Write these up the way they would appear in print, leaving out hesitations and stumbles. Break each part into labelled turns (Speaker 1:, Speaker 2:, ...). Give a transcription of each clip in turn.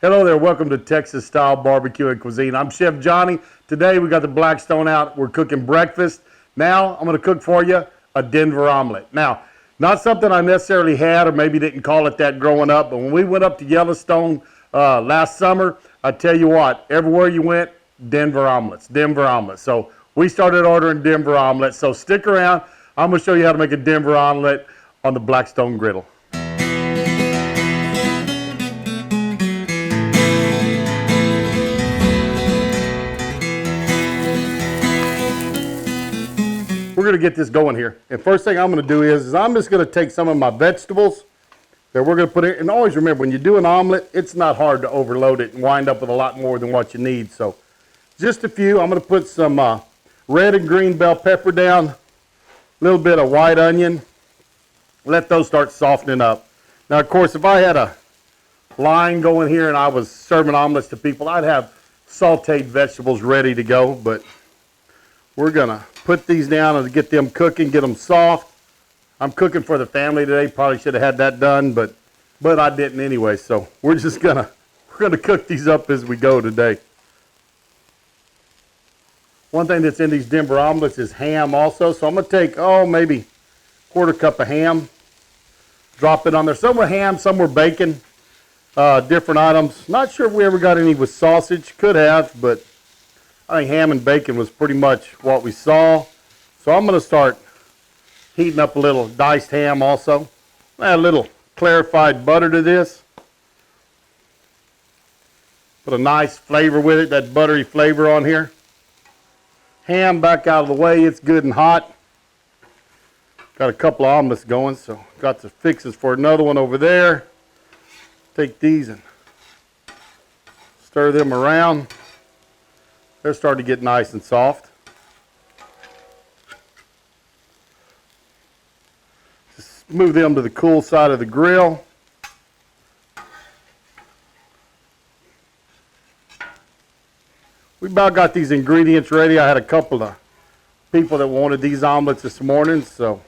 Speaker 1: Hello there, welcome to Texas Style Barbecue and Cuisine. I'm Chef Johnny. Today we got the Blackstone out. We're cooking breakfast. Now I'm going to cook for you a Denver omelet. Now, not something I necessarily had or maybe didn't call it that growing up, but when we went up to Yellowstone last summer, I tell you what, everywhere you went, Denver omelets, Denver omelets. So we started ordering Denver omelets. So stick around. I'm going to show you how to make a Denver omelet on the Blackstone Griddle. We're going to get this going here. And first thing I'm going to do is I'm just going to take some of my vegetables that we're going to put in. And always remember, when you do an omelet, it's not hard to overload it and wind up with a lot more than what you need. So just a few. I'm going to put some red and green bell pepper down, a little bit of white onion. Let those start softening up. Now, of course, if I had a line going here and I was serving omelets to people, I'd have sauteed vegetables ready to go. But we're going to put these down and get them cooking, get them soft. I'm cooking for the family today. Probably should have had that done, but I didn't anyway. So we're gonna cook these up as we go today. One thing that's in these Denver omelets is ham also. So I'm gonna take maybe a quarter cup of ham, drop it on there. Some were ham, some were bacon, different items. Not sure if we ever got any with sausage. Could have, but I think ham and bacon was pretty much what we saw. So I'm going to start heating up a little diced ham also. Add a little clarified butter to this. Put a nice flavor with it, that buttery flavor on here. Ham back out of the way, it's good and hot. Got a couple of omelets going, so got the fixes for another one over there. Take these and stir them around. They're starting to get nice and soft. Just move them to the cool side of the grill. We about got these ingredients ready. I had a couple of people that wanted these omelets this morning, so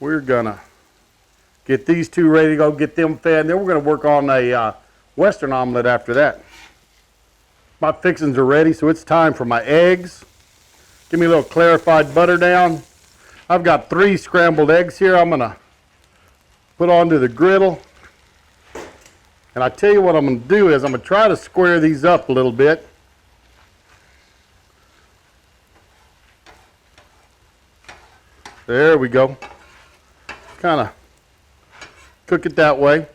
Speaker 1: we're gonna get these two ready to go, get them fed, and then we're gonna work on a Western omelet after that. My fixings are ready, so it's time for my eggs. Give me a little clarified butter down. I've got 3 scrambled eggs here I'm gonna put onto the griddle. And I tell you what I'm gonna do is I'm gonna try to square these up a little bit. There we go. Kind of cook it that way.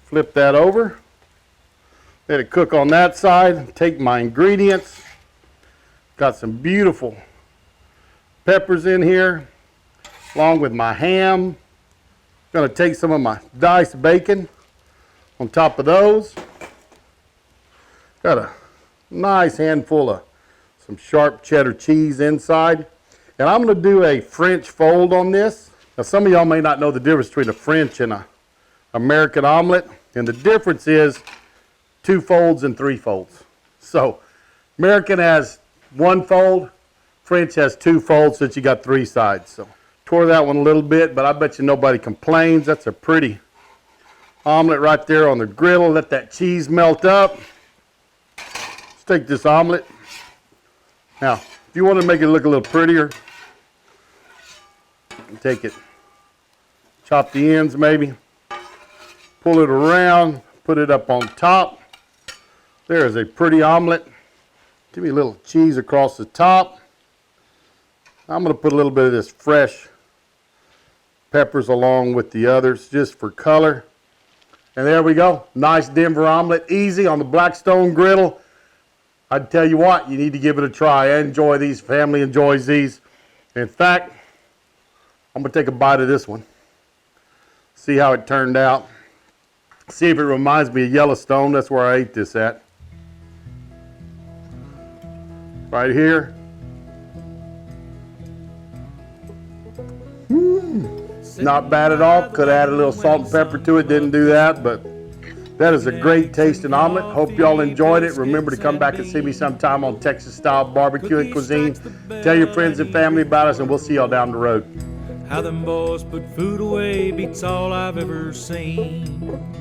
Speaker 1: Flip that over, let it cook on that side. Take my ingredients. Got some beautiful peppers in here, along with my ham. Gonna take some of my diced bacon on top of those. Got a nice handful of some sharp cheddar cheese inside. And I'm gonna do a French fold on this. Now some of y'all may not know the difference between a French and a American omelet, and the difference is 2 folds and 3 folds. So American has 1 fold, French has 2 folds, since you got 3 sides. So tore that one a little bit, but I bet you nobody complains. That's a pretty omelet right there on the griddle. Let that cheese melt up. Let's take this omelet. Now, if you want to make it look a little prettier, take it, chop the ends maybe. Pull it around, put it up on top. There is a pretty omelet. Give me a little cheese across the top. I'm going to put a little bit of this fresh peppers along with the others just for color. And there we go. Nice Denver omelet. Easy on the Blackstone Griddle. I'd tell you what, you need to give it a try. I enjoy these. Family enjoys these. In fact, I'm going to take a bite of this one. See how it turned out. See if it reminds me of Yellowstone. That's where I ate this at. Right here. Not bad at all. Could have added a little salt and pepper to it. Didn't do that, but that is a great tasting omelet. Hope y'all enjoyed it. Remember to come back and see me sometime on Texas Style Barbecue and Cuisine. Tell your friends and family about us, and we'll see y'all down the road.
Speaker 2: How them boys put food away beats all I've ever seen.